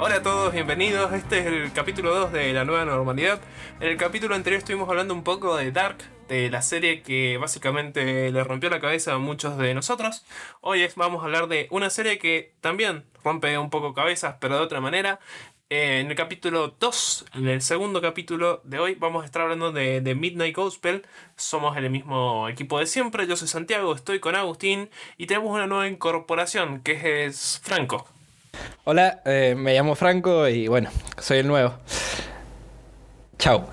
Hola a todos, bienvenidos. Este es el capítulo 2 de La Nueva Normalidad. En el capítulo anterior estuvimos hablando un poco de Dark, de la serie que básicamente le rompió la cabeza a muchos de nosotros. Hoy vamos a hablar de una serie que también rompe un poco cabezas, pero de otra manera. En el capítulo 2, en el segundo capítulo de hoy, vamos a estar hablando de Midnight Gospel. Somos el mismo equipo de siempre. Yo soy Santiago, estoy con Agustín y tenemos una nueva incorporación que es Franco. Hola, me llamo Franco y bueno, soy el nuevo. Chao.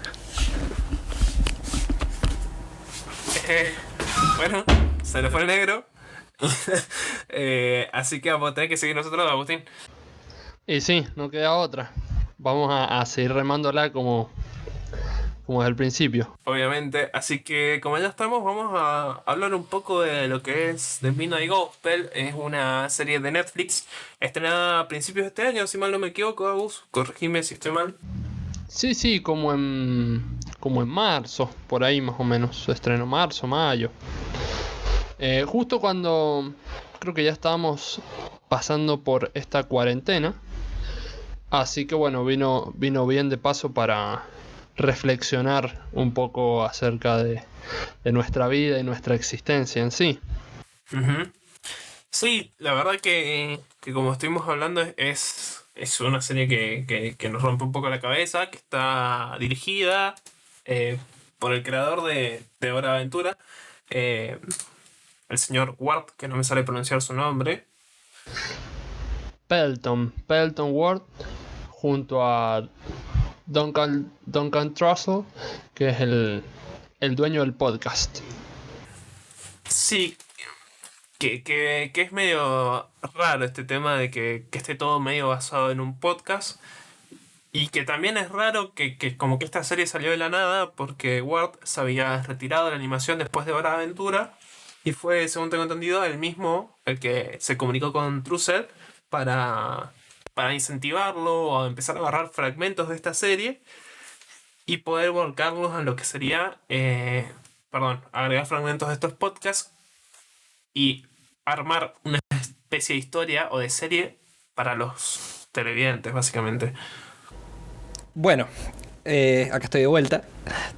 Bueno, se le fue el negro. Así que vamos a tener que seguir nosotros, Agustín. Y sí, no queda otra. Vamos a seguir remándola como desde el principio. Obviamente, así que como ya estamos, vamos a hablar un poco de lo que es The Midnight Gospel. Es una serie de Netflix estrenada a principios de este año, si mal no me equivoco, Agus. Corregime si estoy mal. Sí, como en marzo, por ahí más o menos. Se estrenó marzo, mayo. Justo cuando creo que ya estábamos pasando por esta cuarentena. Así que bueno, vino bien de paso para reflexionar un poco acerca de nuestra vida y nuestra existencia en sí. Uh-huh. Sí, la verdad que como estuvimos hablando es una serie que nos rompe un poco la cabeza, que está dirigida por el creador de Hora de Aventura, el señor Ward, que no me sale pronunciar su nombre. Pelton Ward, junto a Duncan Trussell, que es el dueño del podcast. Sí, que es medio raro este tema de que esté todo medio basado en un podcast. Y que también es raro que como que esta serie salió de la nada porque Ward se había retirado de la animación después de Hora de Aventura. Y fue, según tengo entendido, él mismo el que se comunicó con Trussell para incentivarlo o empezar a agarrar fragmentos de esta serie y poder volcarlos a lo que sería, agregar fragmentos de estos podcasts y armar una especie de historia o de serie para los televidentes, básicamente. Bueno, acá estoy de vuelta.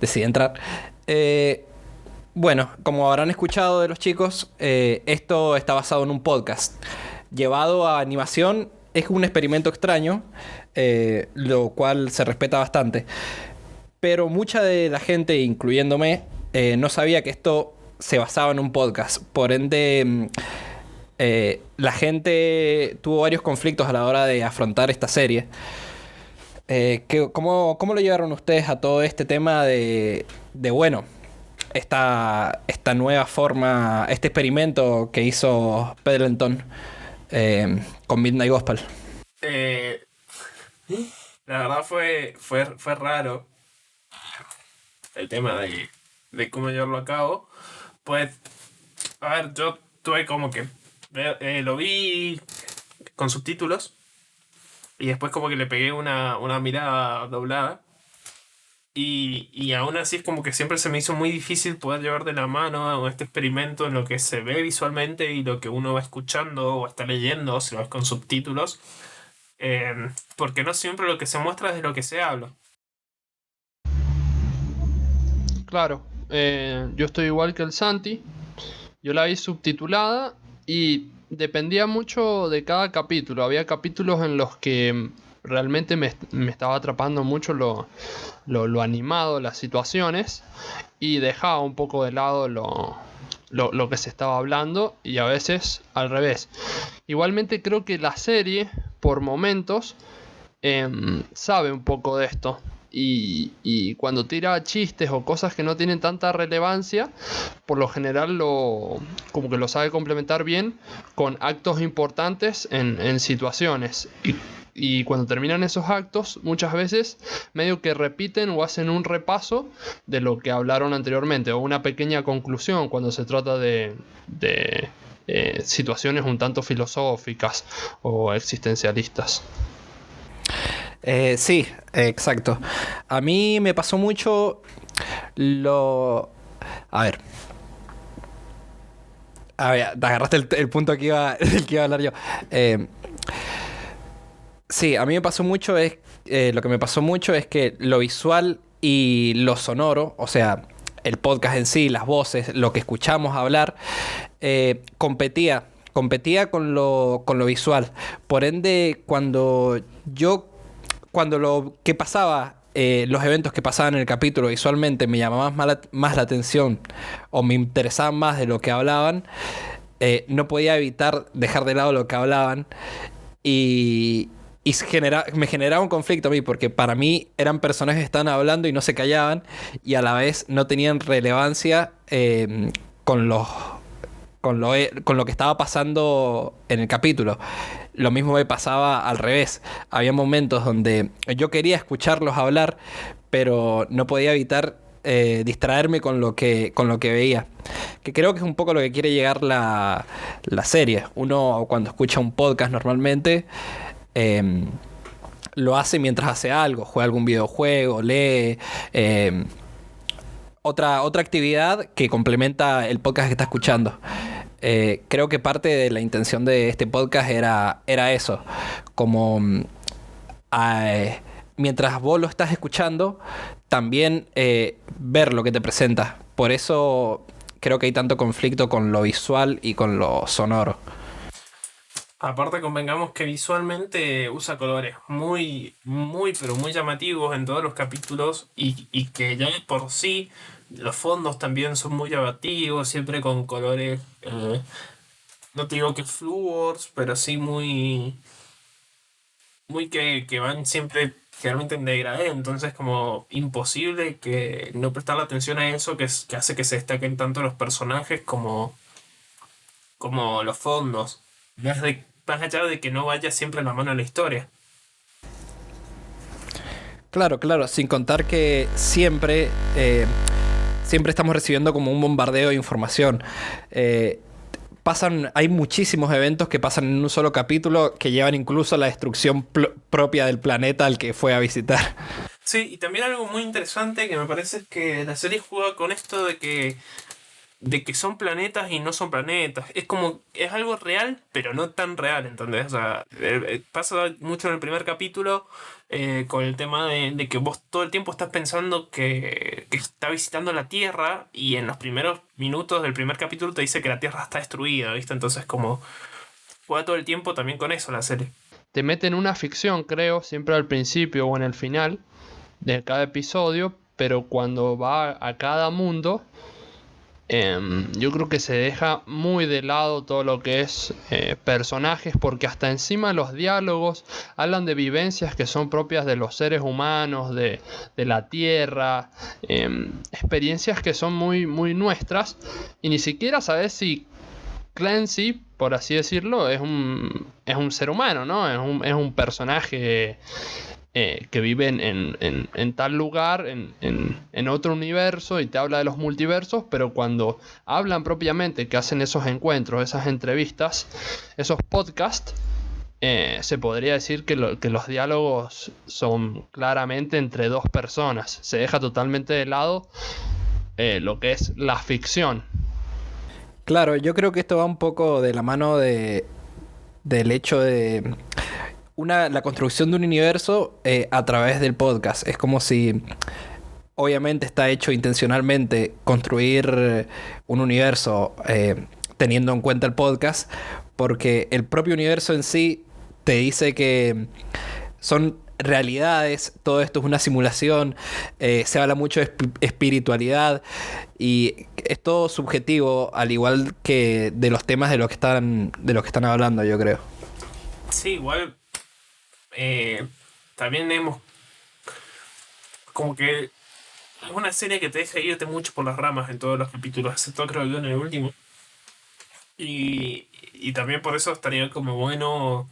Decidí entrar. Bueno, como habrán escuchado de los chicos, esto está basado en un podcast. Llevado a animación es un experimento extraño, lo cual se respeta bastante. Pero mucha de la gente, incluyéndome, no sabía que esto se basaba en un podcast. Por ende, la gente tuvo varios conflictos a la hora de afrontar esta serie. ¿Cómo lo llevaron ustedes a todo este tema de bueno, esta nueva forma, este experimento que hizo Pendleton con Midnight Gospel? La verdad fue raro el tema de cómo llevarlo a cabo. Pues, a ver, yo tuve como que lo vi con subtítulos y después como que le pegué una mirada doblada. Y aún así es como que siempre se me hizo muy difícil poder llevar de la mano este experimento en lo que se ve visualmente y lo que uno va escuchando o está leyendo, si lo ves con subtítulos. Porque no siempre lo que se muestra es de lo que se habla. Claro, yo estoy igual que el Santi. Yo la vi subtitulada y dependía mucho de cada capítulo. Había capítulos en los que realmente me estaba atrapando mucho lo animado, las situaciones, y dejaba un poco de lado lo que se estaba hablando, y a veces al revés. Igualmente creo que la serie, por momentos, sabe un poco de esto. Y cuando tira chistes o cosas que no tienen tanta relevancia, por lo general como que lo sabe complementar bien con actos importantes en situaciones. Y cuando terminan esos actos, muchas veces medio que repiten o hacen un repaso de lo que hablaron anteriormente, o una pequeña conclusión cuando se trata de situaciones un tanto filosóficas o existencialistas. Sí, exacto. A mí me pasó mucho A ver, te agarraste el punto del que iba a hablar yo. Sí, a mí me pasó mucho lo que me pasó mucho es que lo visual y lo sonoro, o sea, el podcast en sí, las voces, lo que escuchamos hablar, competía con lo visual. Por ende, cuando lo que pasaba, los eventos que pasaban en el capítulo visualmente me llamaban más la atención o me interesaban más de lo que hablaban, no podía evitar dejar de lado lo que hablaban y, me generaba un conflicto a mí, porque para mí eran personajes que estaban hablando y no se callaban, y a la vez no tenían relevancia con los, con lo que estaba pasando en el capítulo. Lo mismo me pasaba al revés. Había momentos donde yo quería escucharlos hablar, pero no podía evitar distraerme con lo que veía. Que creo que es un poco lo que quiere llegar la serie. Uno cuando escucha un podcast normalmente lo hace mientras hace algo, juega algún videojuego, lee, otra actividad que complementa el podcast que está escuchando. Creo que parte de la intención de este podcast era eso, como mientras vos lo estás escuchando, también ver lo que te presenta. Por eso creo que hay tanto conflicto con lo visual y con lo sonoro. Aparte, convengamos que visualmente usa colores muy, muy, pero muy llamativos en todos los capítulos y que ya por sí los fondos también son muy llamativos, siempre con colores, no te digo que flúors, pero sí muy, muy que van siempre generalmente en degradé, entonces como imposible que no prestar atención a eso que hace que se destaquen tanto los personajes como los fondos. Más allá de que no vaya siempre en la mano de la historia. Claro, claro, sin contar que siempre estamos recibiendo como un bombardeo de información. Hay muchísimos eventos que pasan en un solo capítulo que llevan incluso a la destrucción propia del planeta al que fue a visitar. Sí, y también algo muy interesante que me parece es que la serie juega con esto de que son planetas y no son planetas. Es algo real, pero no tan real, ¿entendés? O sea, pasa mucho en el primer capítulo con el tema de que vos todo el tiempo estás pensando que está visitando la Tierra y en los primeros minutos del primer capítulo te dice que la Tierra está destruida, ¿viste? Entonces como juega todo el tiempo también con eso la serie. Te meten una ficción, creo, siempre al principio o en el final de cada episodio, pero cuando va a cada mundo... yo creo que se deja muy de lado todo lo que es personajes, porque hasta encima los diálogos hablan de vivencias que son propias de los seres humanos, de la tierra, experiencias que son muy, muy nuestras, y ni siquiera sabes si Clancy, por así decirlo, es un ser humano, ¿no? Es un personaje que vive en tal lugar, en otro universo, y te habla de los multiversos, pero cuando hablan propiamente, que hacen esos encuentros, esas entrevistas, esos podcasts, se podría decir que los diálogos son claramente entre dos personas. Se deja totalmente de lado lo que es la ficción. Claro, yo creo que esto va un poco de la mano del hecho de... la construcción de un universo a través del podcast. Es como si, obviamente está hecho intencionalmente construir un universo teniendo en cuenta el podcast, porque el propio universo en sí te dice que son realidades, todo esto es una simulación, se habla mucho de espiritualidad y es todo subjetivo, al igual que de los temas de los que están hablando, yo creo. Sí, igual... también hemos como que es una serie que te deja irte mucho por las ramas en todos los capítulos, excepto creo yo en el último, y también por eso estaría como bueno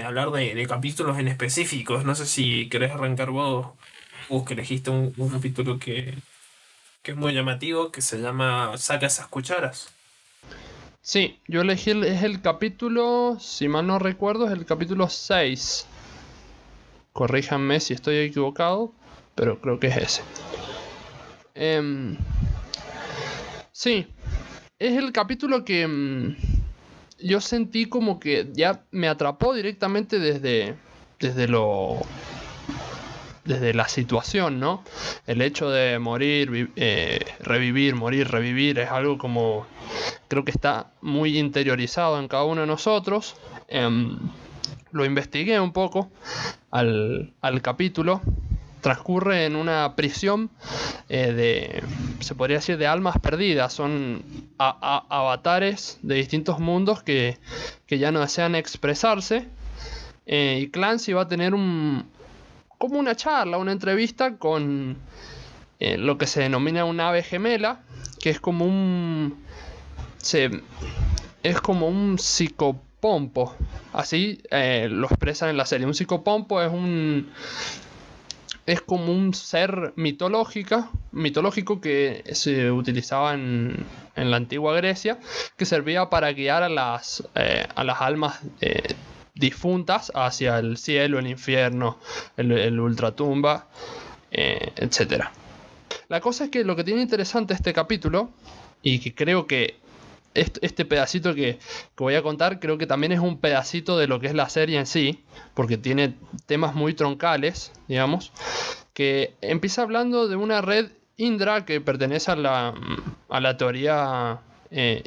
hablar de capítulos en específicos. No sé si querés arrancar vos que elegiste un capítulo que es muy llamativo, que se llama Saca esas cucharas. Sí, yo elegí es el capítulo, si mal no recuerdo, es el capítulo 6. Corríjanme si estoy equivocado, pero creo que es ese. Sí, es el capítulo que yo sentí como que ya me atrapó directamente desde desde lo desde la situación, ¿no? El hecho de morir, revivir, morir, revivir es algo como creo que está muy interiorizado en cada uno de nosotros. Lo investigué un poco al capítulo. Transcurre en una prisión se podría decir, de almas perdidas. Son avatares de distintos mundos que ya no desean expresarse. Y Clancy va a tener como una charla, una entrevista con lo que se denomina un ave gemela, que es como es como un psicopompo. Así lo expresan en la serie. Un psicopompo es como un ser mitológico que se utilizaba en la antigua Grecia, que servía para guiar a las almas difuntas hacia el cielo, el infierno, el ultratumba, etc. La cosa es que lo que tiene interesante este capítulo, y que creo que este pedacito que voy a contar, creo que también es un pedacito de lo que es la serie en sí, porque tiene temas muy troncales, digamos, que empieza hablando de una red Indra que pertenece a la teoría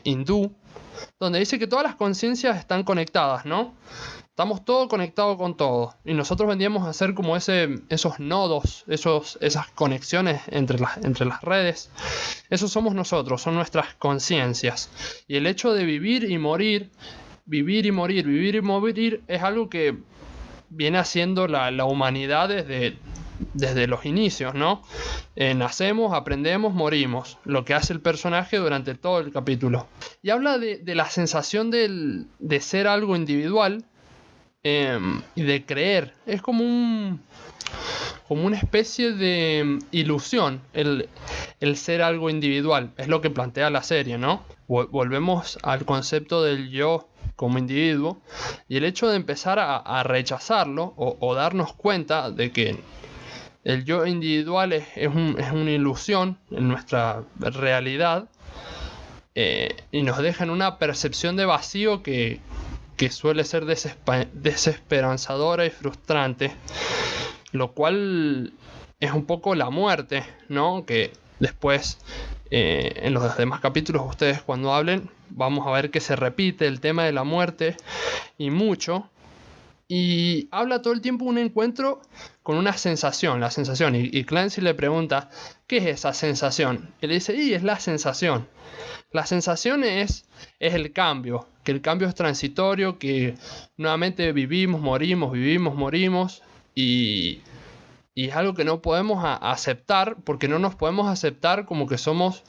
hindú, donde dice que todas las conciencias están conectadas, ¿no? Estamos todos conectados con todo. Y nosotros vendríamos a hacer como esos nodos, esas conexiones entre las redes. Eso somos nosotros, son nuestras conciencias. Y el hecho de vivir y morir, vivir y morir, vivir y morir, es algo que viene haciendo la humanidad desde los inicios, ¿no? Nacemos, aprendemos, morimos. Lo que hace el personaje durante todo el capítulo. Y habla de la sensación de ser algo individual. Y de creer. Es como una especie de ilusión el ser algo individual. Es lo que plantea la serie, ¿no? Volvemos al concepto del yo como individuo, y el hecho de empezar a rechazarlo o darnos cuenta de que el yo individual es una ilusión en nuestra realidad, y nos deja en una percepción de vacío que suele ser desesperanzadora y frustrante, lo cual es un poco la muerte, ¿no? Que después en los demás capítulos, ustedes cuando hablen, vamos a ver que se repite el tema de la muerte y mucho, y habla todo el tiempo un encuentro con una sensación, la sensación, y Clancy le pregunta, ¿qué es esa sensación? Y le dice, es la sensación. La sensación es el cambio, que el cambio es transitorio, que nuevamente vivimos, morimos, y es algo que no podemos aceptar, porque no nos podemos aceptar como que somos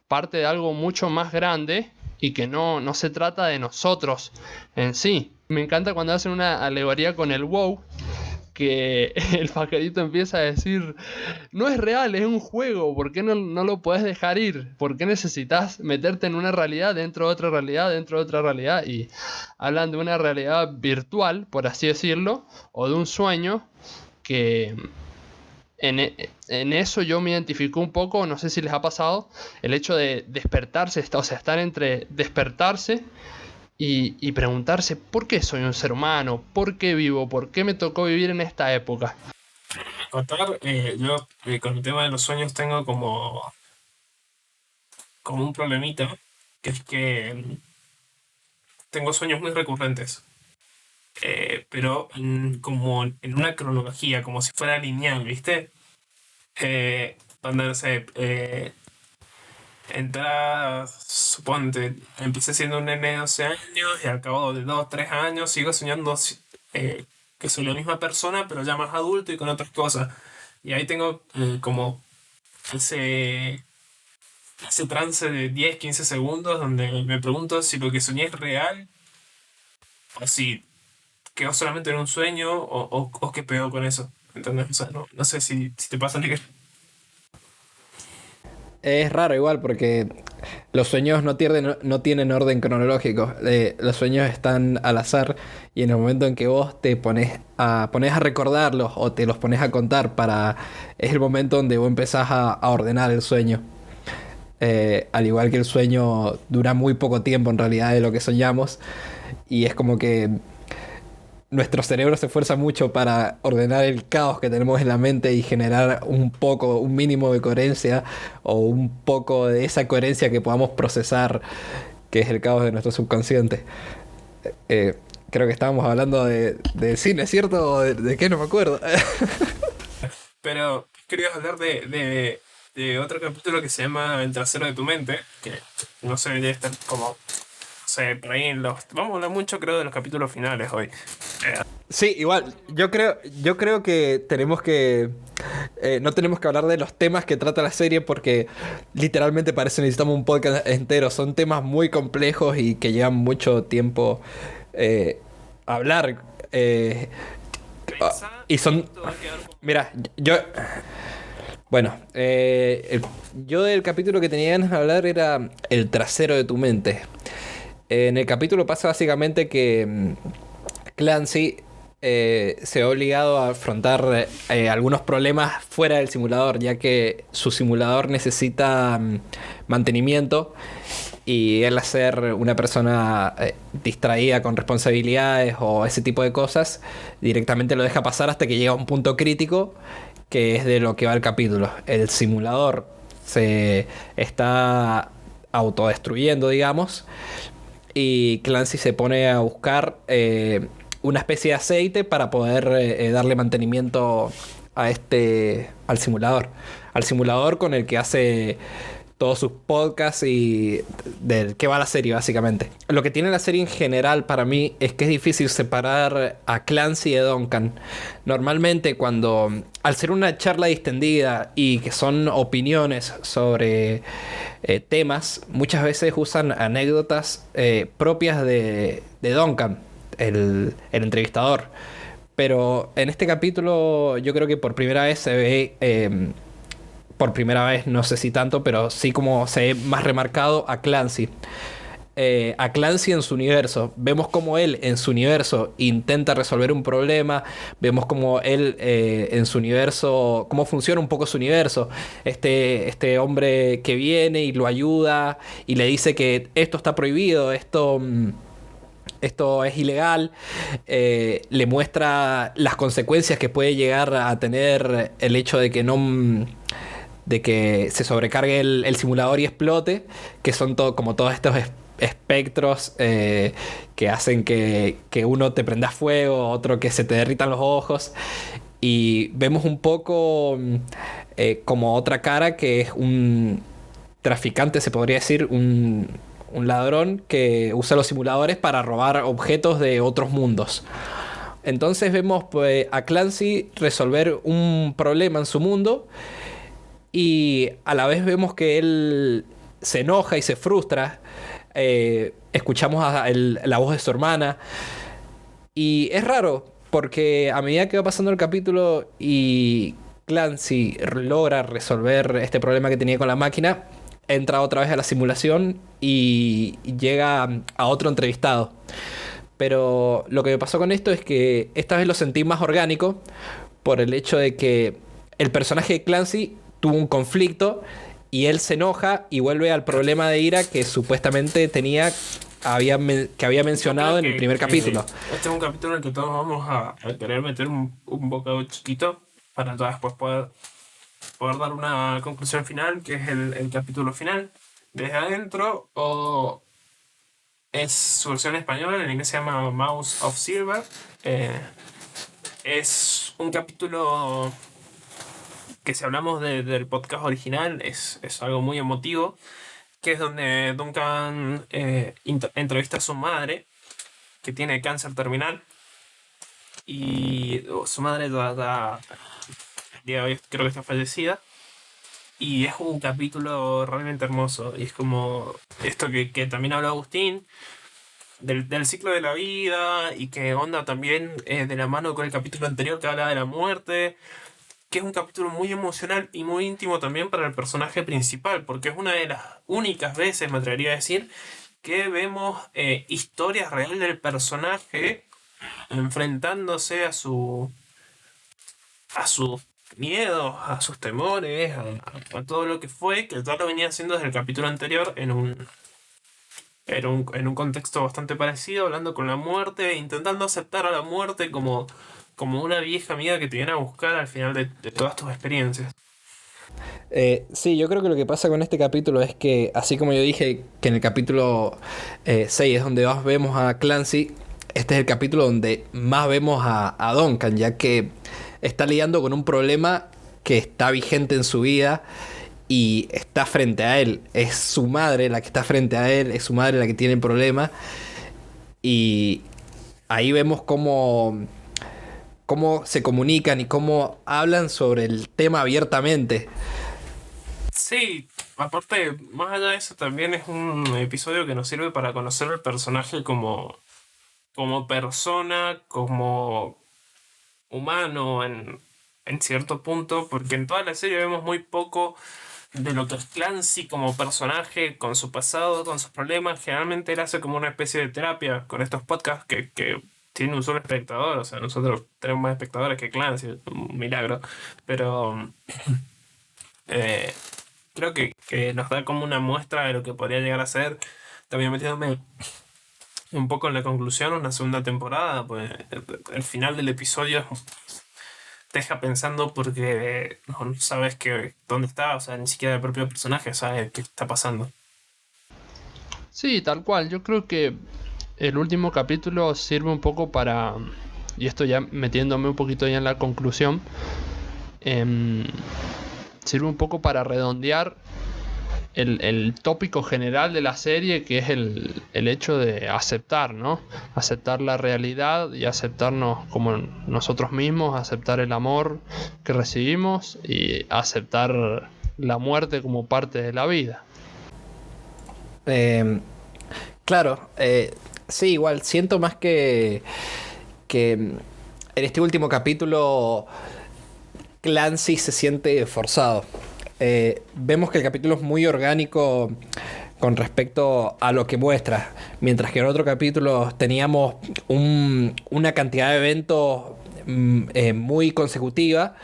parte de algo mucho más grande y que no se trata de nosotros en sí. Me encanta cuando hacen una alegoría con el WoW, que el pajarito empieza a decir, no es real, es un juego, ¿por qué no lo puedes dejar ir? ¿Por qué necesitas meterte en una realidad dentro de otra realidad, dentro de otra realidad? Y hablan de una realidad virtual, por así decirlo, o de un sueño, que en eso yo me identifico un poco, no sé si les ha pasado, el hecho de despertarse, o sea, estar entre despertarse y preguntarse, ¿por qué soy un ser humano? ¿Por qué vivo? ¿Por qué me tocó vivir en esta época? Contar, yo con el tema de los sueños tengo como un problemita, que es que tengo sueños muy recurrentes, pero como en una cronología, como si fuera lineal, ¿viste? Donde, no sé, suponte, empecé siendo un nene de 12 años y al cabo de 2 3 años sigo soñando que soy la misma persona, pero ya más adulto y con otras cosas. Y ahí tengo como ese trance de 10 15 segundos donde me pregunto si lo que soñé es real o si quedó solamente en un sueño o qué peor con eso. ¿Entendés? O sea, no sé si te pasa, Nick. Es raro igual porque los sueños no tienen orden cronológico. Los sueños están al azar y en el momento en que vos te pones a recordarlos o te los pones a contar es el momento donde vos empezás a ordenar el sueño. Al igual que el sueño dura muy poco tiempo en realidad de lo que soñamos, y es como que nuestro cerebro se esfuerza mucho para ordenar el caos que tenemos en la mente y generar un mínimo de coherencia o un poco de esa coherencia que podamos procesar, que es el caos de nuestro subconsciente. Eh, Creo que estábamos hablando de cine, ¿cierto? ¿O de qué? No me acuerdo. Pero quería hablar de otro capítulo que se llama El trasero de tu mente, que no sé, debe estar como, no sé, por ahí en los... Vamos a hablar mucho, creo, de los capítulos finales hoy. Sí, igual, yo creo que tenemos que... no tenemos que hablar de los temas que trata la serie porque literalmente parece que necesitamos un podcast entero. Son temas muy complejos y que llevan mucho tiempo a hablar. Y son... Esto va a quedar como... Mira, yo... Bueno, yo del capítulo que tenía ganas de hablar era el trasero de tu mente. En el capítulo pasa básicamente que Clancy se ha obligado a afrontar algunos problemas fuera del simulador, ya que su simulador necesita mantenimiento y él, al ser una persona distraída con responsabilidades o ese tipo de cosas, directamente lo deja pasar hasta que llega a un punto crítico, que es de lo que va el capítulo. El simulador se está autodestruyendo, digamos, y Clancy se pone a buscar una especie de aceite para poder darle mantenimiento a al simulador. Al simulador con el que hace todos sus podcasts y del que va la serie, básicamente. Lo que tiene la serie en general para mí es que es difícil separar a Clancy de Duncan. Normalmente cuando, al ser una charla distendida y que son opiniones sobre temas, muchas veces usan anécdotas propias de Duncan, el entrevistador. Pero en este capítulo yo creo que por primera vez se ve... por primera vez, no sé si tanto, pero sí como se ve más remarcado a Clancy. A Clancy en su universo. Vemos como él en su universo intenta resolver un problema. Vemos como él en su universo, cómo funciona un poco su universo. Este hombre que viene y lo ayuda y le dice que esto está prohibido, esto es ilegal, le muestra las consecuencias que puede llegar a tener el hecho de que de que se sobrecargue el simulador y explote, que son como todos estos espectros que hacen que uno te prenda fuego, otro que se te derritan los ojos, y vemos un poco como otra cara, que es un traficante, se podría decir, un ladrón que usa los simuladores para robar objetos de otros mundos. Entonces vemos pues, a Clancy resolver un problema en su mundo y a la vez vemos que él se enoja y se frustra. Escuchamos la voz de su hermana y es raro porque a medida que va pasando el capítulo y Clancy logra resolver este problema que tenía con la máquina, entra otra vez a la simulación y llega a otro entrevistado. Pero lo que me pasó con esto es que esta vez lo sentí más orgánico por el hecho de que el personaje de Clancy tuvo un conflicto y él se enoja y vuelve al problema de ira que supuestamente que había mencionado en el primer capítulo. Este es un capítulo en el que todos vamos a querer meter un bocado chiquito para después poder dar una conclusión final, que es el capítulo final. Desde adentro, o es su versión en español, en inglés se llama Mouse of Silver. Es un capítulo que, si hablamos del podcast original, es algo muy emotivo, que es donde Duncan entrevista a su madre, que tiene cáncer terminal, y su madre día de hoy creo que está fallecida. Y es un capítulo realmente hermoso. Y es como esto que también habló Agustín, del ciclo de la vida, y que onda también de la mano con el capítulo anterior que habla de la muerte. Que es un capítulo muy emocional y muy íntimo también para el personaje principal, porque es una de las únicas veces, me atrevería a decir, que vemos historias reales del personaje enfrentándose a sus miedos, a sus temores, a todo lo que fue, que ya lo venía haciendo desde el capítulo anterior en un contexto bastante parecido, hablando con la muerte, intentando aceptar a la muerte como una vieja amiga que te viene a buscar al final de todas tus experiencias. Sí, yo creo que lo que pasa con este capítulo es que, así como yo dije que en el capítulo 6 es donde más vemos a Clancy, este es el capítulo donde más vemos a Duncan, ya que está lidiando con un problema que está vigente en su vida y está frente a él. Es su madre la que está frente a él, es su madre la que tiene el problema. Y ahí vemos cómo se comunican y cómo hablan sobre el tema abiertamente. Sí, aparte, más allá de eso, también es un episodio que nos sirve para conocer al personaje como persona, como humano en cierto punto, porque en toda la serie vemos muy poco de lo que es Clancy como personaje, con su pasado, con sus problemas. Generalmente él hace como una especie de terapia con estos podcasts que tiene un solo espectador, o sea, nosotros tenemos más espectadores que Clancy, es un milagro, pero eh, creo que nos da como una muestra de lo que podría llegar a ser. También metiéndome un poco en la conclusión, una segunda temporada, pues el final del episodio te deja pensando porque no sabes dónde está, o sea, ni siquiera el propio personaje sabe qué está pasando. Sí, tal cual. Yo creo que el último capítulo sirve un poco para, y esto ya metiéndome un poquito ya en la conclusión, em, sirve un poco para redondear el tópico general de la serie, que es el hecho de aceptar, ¿no? Aceptar la realidad y aceptarnos como nosotros mismos, aceptar el amor que recibimos y aceptar la muerte como parte de la vida. Eh, claro, sí, igual siento más que en este último capítulo Clancy se siente forzado. Vemos que el capítulo es muy orgánico con respecto a lo que muestra, mientras que en otro capítulo teníamos una cantidad de eventos muy consecutiva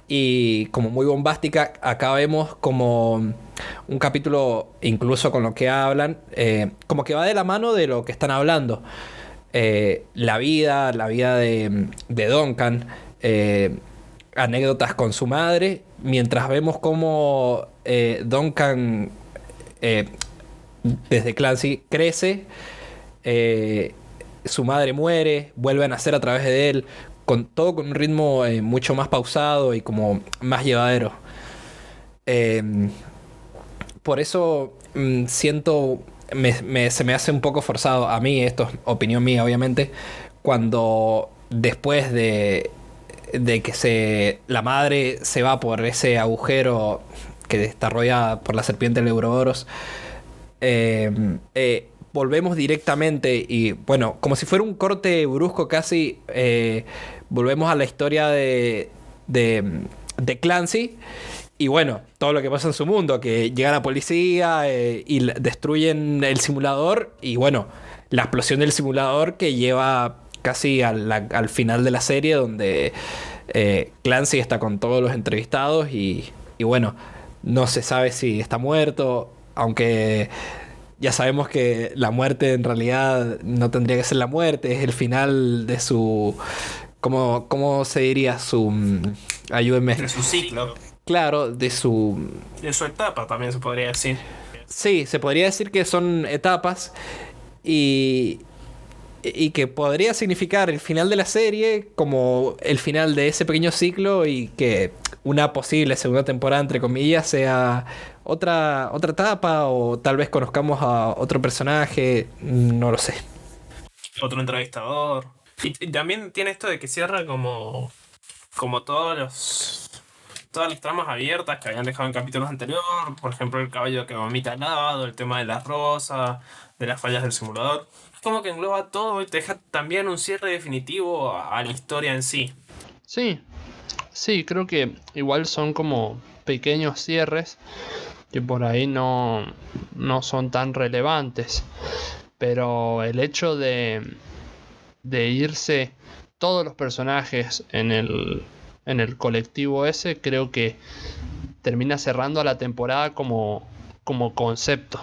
y como muy bombástica. Acá vemos como un capítulo, incluso con lo que hablan, como que va de la mano de lo que están hablando. La vida de Duncan, anécdotas con su madre, mientras vemos cómo Duncan, eh, desde Clancy, crece, eh, su madre muere, vuelve a nacer a través de él, todo con un ritmo mucho más pausado y como más llevadero. Eh, por eso siento, se me hace un poco forzado a mí, esto es opinión mía obviamente, cuando después de que la madre se va por ese agujero que está rodeada por la serpiente del Ouroboros, volvemos directamente y bueno, como si fuera un corte brusco casi, volvemos a la historia de Clancy. Y bueno, todo lo que pasa en su mundo, que llega la policía y destruyen el simulador y bueno, la explosión del simulador que lleva casi al final de la serie donde Clancy está con todos los entrevistados y bueno, no se sabe si está muerto, aunque ya sabemos que la muerte en realidad no tendría que ser la muerte, es el final de su... ¿Cómo se diría? Ayúdenme. De su ciclo, Claro, de su etapa también se podría decir. Sí, se podría decir que son etapas y, y que podría significar el final de la serie como el final de ese pequeño ciclo y que una posible segunda temporada, entre comillas, sea otra etapa o tal vez conozcamos a otro personaje, no lo sé. Otro entrevistador. Y también tiene esto de que cierra como todas las tramas abiertas que habían dejado en capítulos anteriores, por ejemplo el caballo que vomita al lado, el tema de las rosas, de las fallas del simulador. Es como que engloba todo y te deja también un cierre definitivo a la historia en sí. Sí, sí, creo que igual son como pequeños cierres que por ahí no son tan relevantes. Pero el hecho de irse todos los personajes en el colectivo ese, creo que termina cerrando a la temporada como como concepto.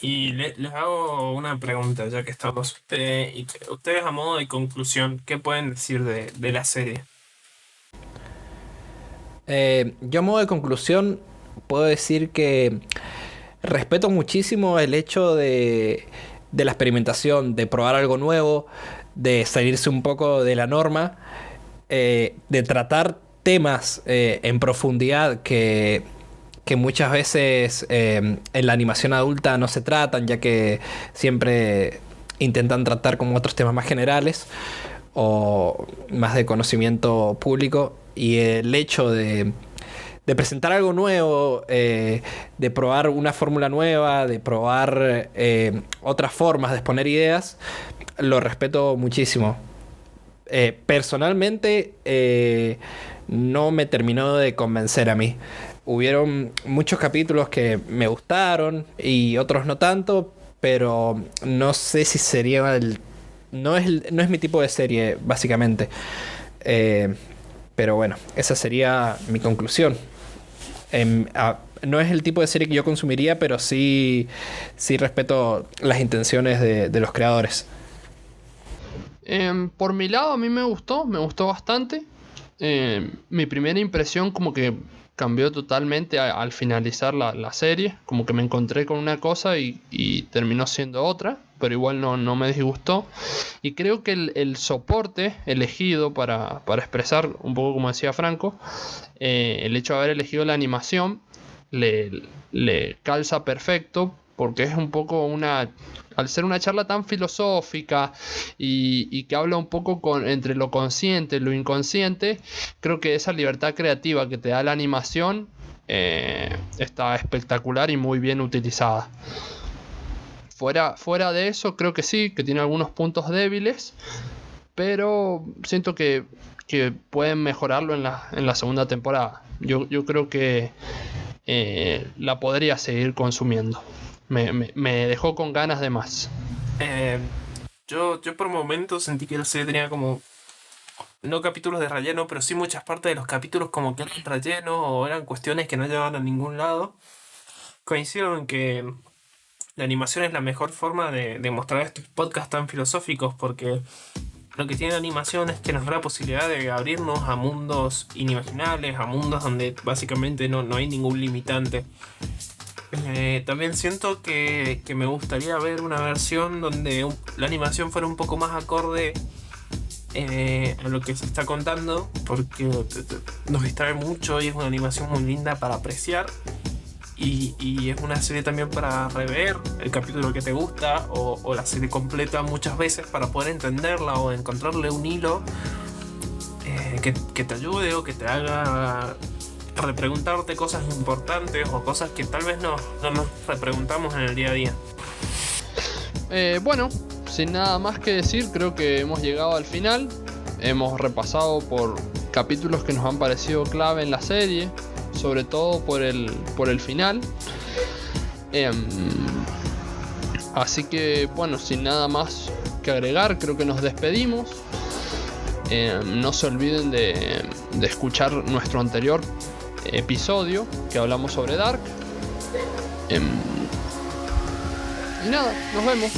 Y les hago una pregunta, ya que estamos. Ustedes, a modo de conclusión, ¿qué pueden decir de la serie? Yo a modo de conclusión puedo decir que respeto muchísimo el hecho de la experimentación, de probar algo nuevo, de salirse un poco de la norma, de tratar temas en profundidad que muchas veces en la animación adulta no se tratan, ya que siempre intentan tratar como otros temas más generales o más de conocimiento público. Y el hecho de presentar algo nuevo, de probar una fórmula nueva, de probar otras formas de exponer ideas, lo respeto muchísimo. Personalmente no me terminó de convencer a mí. Hubieron muchos capítulos que me gustaron y otros no tanto, pero no sé si sería no es mi tipo de serie, básicamente. Pero bueno, esa sería mi conclusión. No es el tipo de serie que yo consumiría, pero sí respeto las intenciones de los creadores. Por mi lado, a mí me gustó bastante. Mi primera impresión como que cambió totalmente al finalizar la serie. Como que me encontré con una cosa y terminó siendo otra, pero igual no me disgustó. Y creo que el soporte elegido para expresar, un poco como decía Franco, el hecho de haber elegido la animación le calza perfecto, porque es un poco al ser una charla tan filosófica y que habla un poco entre lo consciente y lo inconsciente, creo que esa libertad creativa que te da la animación está espectacular y muy bien utilizada. Fuera de eso, creo que sí, que tiene algunos puntos débiles, pero siento que pueden mejorarlo en la segunda temporada. Yo creo que la podría seguir consumiendo. Me dejó con ganas de más. Yo por momentos sentí que la serie tenía como, no capítulos de relleno, pero sí muchas partes de los capítulos como que eran relleno o eran cuestiones que no llevaban a ningún lado. Coincido en que la animación es la mejor forma de mostrar estos podcasts tan filosóficos, porque lo que tiene la animación es que nos da la posibilidad de abrirnos a mundos inimaginables, a mundos donde básicamente no hay ningún limitante. También siento que me gustaría ver una versión donde la animación fuera un poco más acorde a lo que se está contando, porque nos distrae mucho y es una animación muy linda para apreciar. Y es una serie también para rever el capítulo que te gusta o la serie completa muchas veces para poder entenderla o encontrarle un hilo que te ayude o que te haga repreguntarte cosas importantes o cosas que tal vez no nos repreguntamos en el día a día. Bueno, sin nada más que decir, creo que hemos llegado al final. Hemos repasado por capítulos que nos han parecido clave en la serie, sobre todo por el final. Así que bueno, sin nada más que agregar, creo que nos despedimos. No se olviden de escuchar nuestro anterior episodio que hablamos sobre Dark. Y nada, nos vemos.